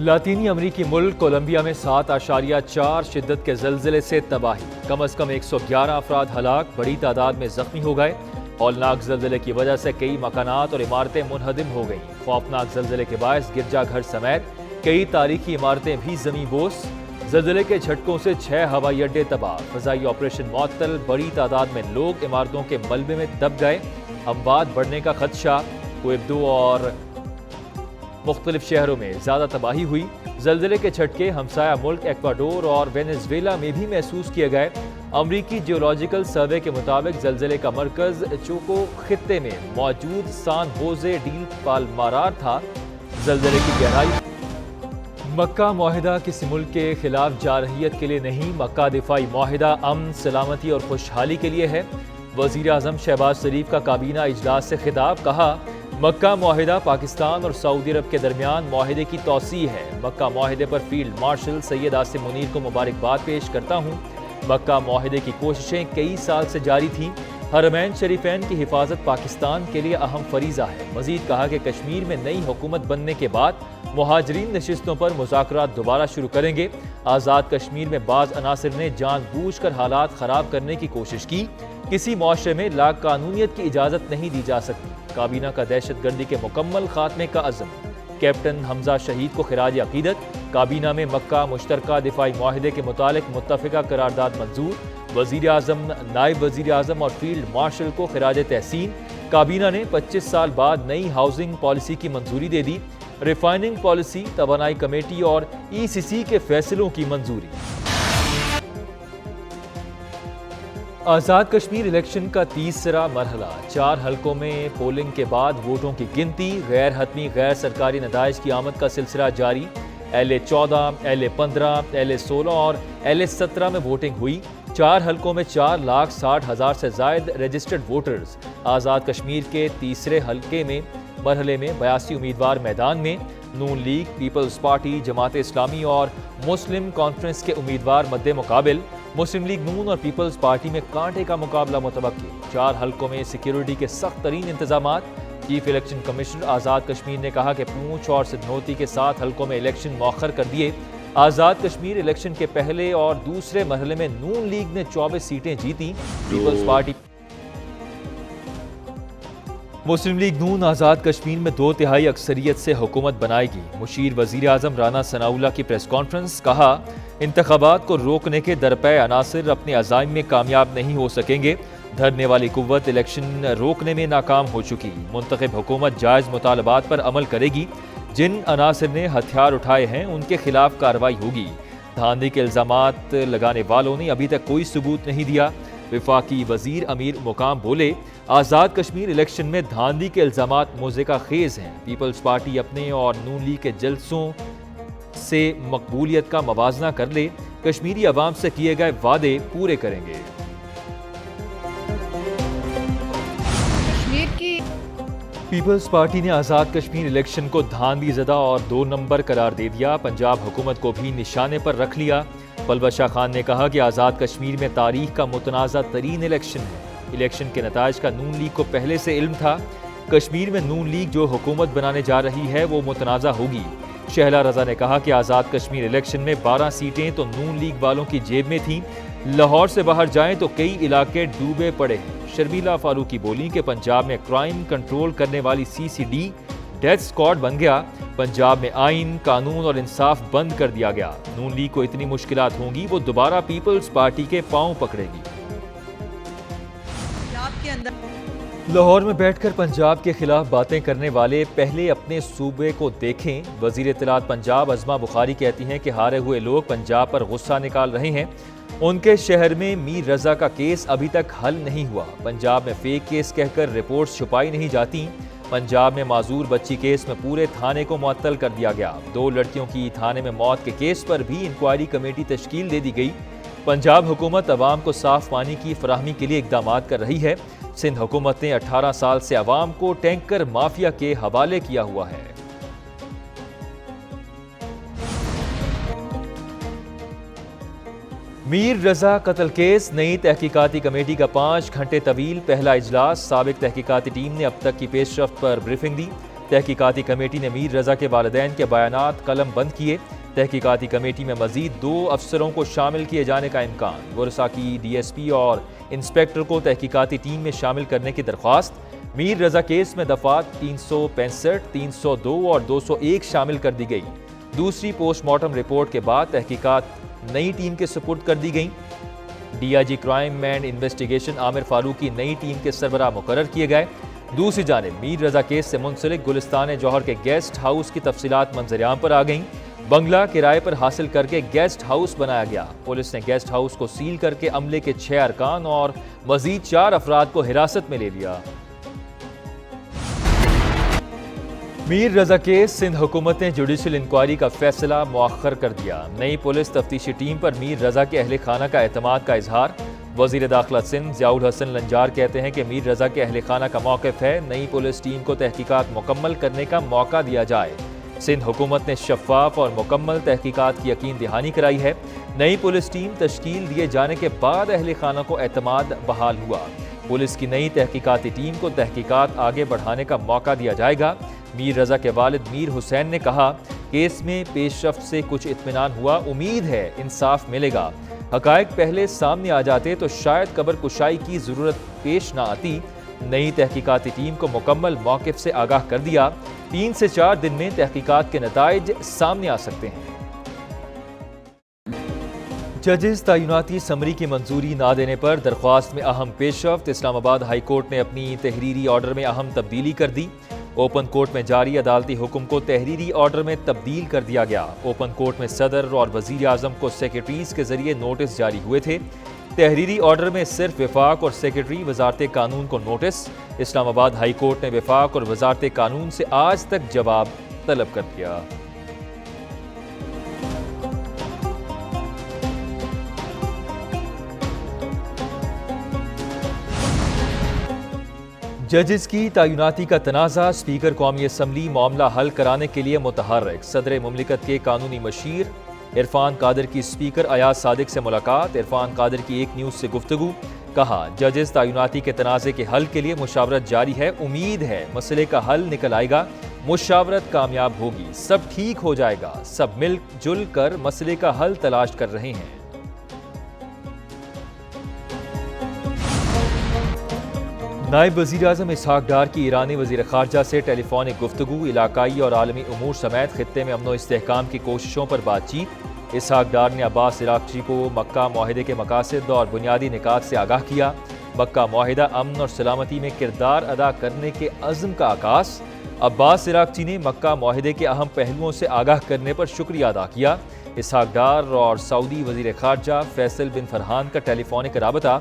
لاطینی امریکی ملک کولمبیا میں 7.4 شدت کے زلزلے سے تباہی، کم از کم 111 افراد ہلاک، بڑی تعداد میں زخمی ہو گئے۔ ہولناک زلزلے کی وجہ سے کئی مکانات اور عمارتیں منہدم ہو گئیں۔ خوفناک زلزلے کے باعث گرجا گھر سمیت کئی تاریخی عمارتیں بھی زمیں بوس۔ زلزلے کے جھٹکوں سے 6 ہوائی اڈے تباہ، فضائی آپریشن معطل، بڑی تعداد میں لوگ عمارتوں کے ملبے میں دب گئے۔ اموات بڑھنے کا خدشہ، کوئبڈو اور مختلف شہروں میں زیادہ تباہی ہوئی۔ زلزلے کے جھٹکے ہمسایہ ملک ایکواڈور اور وینزویلا میں بھی محسوس کیے گئے۔ امریکی جیولوجیکل سروے کے مطابق زلزلے کا مرکز چوکو خطے میں موجود سان ہوزے ڈیل پالمارار تھا۔ زلزلے کی گہرائی۔ مکہ معاہدہ کسی ملک کے خلاف جارحیت کے لیے نہیں، مکہ دفاعی معاہدہ امن، سلامتی اور خوشحالی کے لیے ہے۔ وزیر اعظم شہباز شریف کا کابینہ اجلاس سے خطاب، کہا مکہ معاہدہ پاکستان اور سعودی عرب کے درمیان معاہدے کی توسیع ہے۔ مکہ معاہدے پر فیلڈ مارشل سید عاصم منیر کو مبارکباد پیش کرتا ہوں۔ مکہ معاہدے کی کوششیں کئی سال سے جاری تھیں۔ حرمین شریفین کی حفاظت پاکستان کے لیے اہم فریضہ ہے۔ مزید کہا کہ کشمیر میں نئی حکومت بننے کے بعد مہاجرین نشستوں پر مذاکرات دوبارہ شروع کریں گے۔ آزاد کشمیر میں بعض عناصر نے جان بوجھ کر حالات خراب کرنے کی کوشش کی۔ کسی معاشرے میں لا قانونیت کی اجازت نہیں دی جا سکتی۔ کابینہ کا دہشت گردی کے مکمل خاتمے کا عزم، کیپٹن حمزہ شہید کو خراج عقیدت۔ کابینہ میں مکہ مشترکہ دفاعی معاہدے کے متعلق متفقہ قرارداد منظور۔ وزیر اعظم، نائب وزیر اعظم اور فیلڈ مارشل کو خراج تحسین۔ کابینہ نے 25 سال بعد نئی ہاؤسنگ پالیسی کی منظوری دے دی۔ ریفائننگ پالیسی، توانائی کمیٹی اور ای سی سی کے فیصلوں کی منظوری۔ آزاد کشمیر الیکشن کا تیسرا مرحلہ، 4 حلقوں میں پولنگ کے بعد ووٹوں کی گنتی۔ غیر حتمی غیر سرکاری نتائج کی آمد کا سلسلہ جاری۔ LA-14، LA-15، LA-16 اور LA-17 میں ووٹنگ ہوئی۔ 4 حلقوں میں 4,60,000 سے زائد رجسٹرڈ ووٹرز۔ آزاد کشمیر کے تیسرے حلقے میں مرحلے میں 82 امیدوار میدان میں۔ نون league, Peoples party, Jamaat Islami اور مسلم کانفرنس کے امیدوار مد مقابل۔ مسلم لیگ نون اور پیپلز پارٹی میں کانٹے کا مقابلہ متوقع۔ 4 حلقوں میں سیکیورٹی کے سخت ترین انتظامات۔ Chief election commissioner Azad Kashmir نے کہا کہ پونچھ اور سدنوتی کے 7 حلقوں میں الیکشن مؤخر کر دیے۔ آزاد کشمیر الیکشن کے پہلے اور دوسرے مرحلے میں نون لیگ نے 24 سیٹیں جیتیں۔ پیپلز پارٹی مسلم لیگ نون آزاد کشمیر میں 2/3 اکثریت سے حکومت بنائے گی۔ مشیر وزیر اعظم رانا ثناء اللہ کی پریس کانفرنس، کہا انتخابات کو روکنے کے درپے عناصر اپنے عزائم میں کامیاب نہیں ہو سکیں گے۔ دھرنے والی قوت الیکشن روکنے میں ناکام ہو چکی۔ منتخب حکومت جائز مطالبات پر عمل کرے گی۔ جن عناصر نے ہتھیار اٹھائے ہیں ان کے خلاف کارروائی ہوگی۔ دھاندلی کے الزامات لگانے والوں نے ابھی تک کوئی ثبوت نہیں دیا۔ وفاقی وزیر امیر مقام بولے، آزاد کشمیر الیکشن میں دھاندلی کے الزامات موضحکہ خیز ہیں۔ پیپلز پارٹی اپنے اور نون لیگ کے جلسوں سے مقبولیت کا موازنہ کر لے، کشمیری عوام سے کیے گئے وعدے پورے کریں گے۔ پیپلز پارٹی نے آزاد کشمیر الیکشن کو دھاندلی زدہ اور 2 نمبر قرار دے دیا۔ پنجاب حکومت کو بھی نشانے پر رکھ لیا۔ پلوش شاہ خان نے کہا کہ آزاد کشمیر میں تاریخ کا متنازع ترین الیکشن ہے۔ الیکشن کے نتائج کا نون لیگ کو پہلے سے علم تھا۔ کشمیر میں نون لیگ جو حکومت بنانے جا رہی ہے وہ متنازع ہوگی۔ شہلا رضا نے کہا کہ آزاد کشمیر الیکشن میں 12 سیٹیں تو نون لیگ والوں کی جیب میں تھیں۔ لاہور سے باہر جائیں تو کئی علاقے ڈوبے پڑے ہیں۔ شرمیلا فاروقی بولی کہ پنجاب میں کرائم کنٹرول کرنے والی CCD ڈیتھ اسکواڈ بن گیا۔ پنجاب میں آئین، قانون اور انصاف بند کر دیا گیا۔ نون لیگ کو اتنی مشکلات ہوں گی وہ دوبارہ پیپلز پارٹی کے پاؤں پکڑے گی۔ لاہور میں بیٹھ کر پنجاب کے خلاف باتیں کرنے والے پہلے اپنے صوبے کو دیکھیں۔ وزیر اطلاعات پنجاب عظمہ بخاری کہتی ہیں کہ ہارے ہوئے لوگ پنجاب پر غصہ نکال رہے ہیں۔ ان کے شہر میں میر رضا کا کیس ابھی تک حل نہیں ہوا۔ پنجاب میں فیک کیس کہہ کر رپورٹس چھپائی نہیں جاتی۔ پنجاب میں معذور بچی کیس میں پورے تھانے کو معطل کر دیا گیا۔ 2 لڑکیوں کی تھانے میں موت کے کیس پر بھی انکوائری کمیٹی تشکیل دے دی گئی۔ پنجاب حکومت عوام کو صاف پانی کی فراہمی کے لیے اقدامات کر رہی ہے۔ سندھ حکومت نے 18 سال سے عوام کو ٹینکر مافیا کے حوالے کیا ہوا ہے۔ میر رضا قتل کیس، نئی تحقیقاتی کمیٹی کا 5 گھنٹے طویل پہلا اجلاس۔ سابق تحقیقاتی ٹیم نے اب تک کی پیش رفت پر بریفنگ دی۔ تحقیقاتی کمیٹی نے میر رضا کے والدین کے بیانات قلم بند کیے۔ تحقیقاتی کمیٹی میں مزید 2 افسروں کو شامل کیے جانے کا امکان۔ ورثاء کی ڈی ایس پی اور انسپیکٹر کو تحقیقاتی ٹیم میں شامل کرنے کی درخواست۔ میر رضا کیس میں دفعات 365، 302 اور 201 شامل کر دی گئی۔ دوسری پوسٹ مارٹم رپورٹ کے بعد تحقیقات نئی ٹیم کے سپرد کر دی گئیں۔ D I G crime and investigation Aamir Farooqui نئی ٹیم کے سربراہ مقرر کیے گئے۔ دوسری جانب میر رضا کیس سے منسلک گلستان جوہر کے گیسٹ ہاؤس کی تفصیلات منظر عام پر آ گئیں۔ بنگلہ کرائے پر حاصل کر کے گیسٹ ہاؤس بنایا گیا۔ پولیس نے گیسٹ ہاؤس کو سیل کر کے عملے کے 6 ارکان اور مزید 4 افراد کو حراست میں لے لیا۔ میر رضا کیس سندھ حکومت نے جوڈیشل انکوائری کا فیصلہ مؤخر کر دیا۔ نئی پولیس تفتیشی ٹیم پر میر رضا کے اہل خانہ کا اعتماد کا اظہار۔ وزیر داخلہ سندھ ضیاء الحسن لنجار کہتے ہیں کہ میر رضا کے اہل خانہ کا موقف ہے نئی پولیس ٹیم کو تحقیقات مکمل کرنے کا موقع دیا جائے۔ سندھ حکومت نے شفاف اور مکمل تحقیقات کی یقین دہانی کرائی ہے۔ نئی پولیس ٹیم تشکیل دیے جانے کے بعد اہل خانہ کو اعتماد بحال ہوا۔ پولیس کی نئی تحقیقاتی ٹیم کو تحقیقات آگے بڑھانے کا موقع دیا جائے گا۔ میر رضا کے والد میر حسین نے کہا کیس میں پیش رفت سے کچھ اطمینان ہوا، امید ہے انصاف ملے گا۔ حقائق پہلے سامنے آ جاتے تو شاید قبر کشائی کی ضرورت پیش نہ آتی۔ نئی تحقیقاتی ٹیم کو مکمل موقف سے آگاہ کر دیا۔ 3 سے 4 دن میں تحقیقات کے نتائج سامنے آ سکتے ہیں۔ ججز تعیناتی سمری کی منظوری نہ دینے پر درخواست میں اہم پیش رفت۔ اسلام آباد ہائی کورٹ نے اپنی تحریری آرڈر میں اہم تبدیلی کر دی۔ اوپن کورٹ میں جاری عدالتی حکم کو تحریری آرڈر میں تبدیل کر دیا گیا۔ اوپن کورٹ میں صدر اور وزیر اعظم کو سیکریٹریز کے ذریعے نوٹس جاری ہوئے تھے۔ تحریری آرڈر میں صرف وفاق اور سیکریٹری وزارت قانون کو نوٹس۔ اسلام آباد ہائی کورٹ نے وفاق اور وزارت قانون سے آج تک جواب طلب کر دیا۔ ججز کی تعیناتی کا تنازع، اسپیکر قومی اسمبلی معاملہ حل کرانے کے لیے متحرک۔ صدر مملکت کے قانونی مشیر عرفان قادر کی اسپیکر ایاز صادق سے ملاقات۔ عرفان قادر کی ایک نیوز سے گفتگو، کہا ججز تعیناتی کے تنازع کے حل کے لیے مشاورت جاری ہے، امید ہے مسئلے کا حل نکل آئے گا، مشاورت کامیاب ہوگی، سب ٹھیک ہو جائے گا، سب مل جل کر مسئلے کا حل تلاش کر رہے ہیں۔ نائب وزیر اعظم اسحاق ڈار کی ایرانی وزیر خارجہ سے ٹیلی فونک گفتگو، علاقائی اور عالمی امور سمیت خطے میں امن و استحکام کی کوششوں پر بات چیت۔ اسحاق ڈار نے عباس عراقچی کو مکہ معاہدے کے مقاصد اور بنیادی نکات سے آگاہ کیا۔ مکہ معاہدہ امن اور سلامتی میں کردار ادا کرنے کے عزم کا عکاس۔ عباس عراقچی نے مکہ معاہدے کے اہم پہلوؤں سے آگاہ کرنے پر شکریہ ادا کیا۔ اسحاق ڈار اور سعودی وزیر خارجہ فیصل بن فرحان کا ٹیلی فونک رابطہ،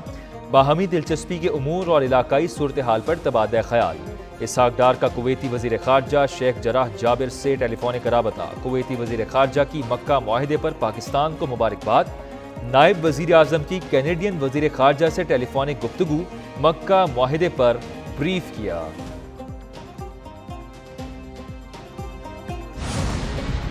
باہمی دلچسپی کے امور اور علاقائی صورتحال پر تبادلہ خیال۔ اسحاق ڈار کا کویتی وزیر خارجہ شیخ جراح جابر سے ٹیلی فونک رابطہ، کویتی وزیر خارجہ کی مکہ معاہدے پر پاکستان کو مبارکباد۔ نائب وزیر اعظم کی کینیڈین وزیر خارجہ سے ٹیلی فونک گفتگو، مکہ معاہدے پر بریف کیا۔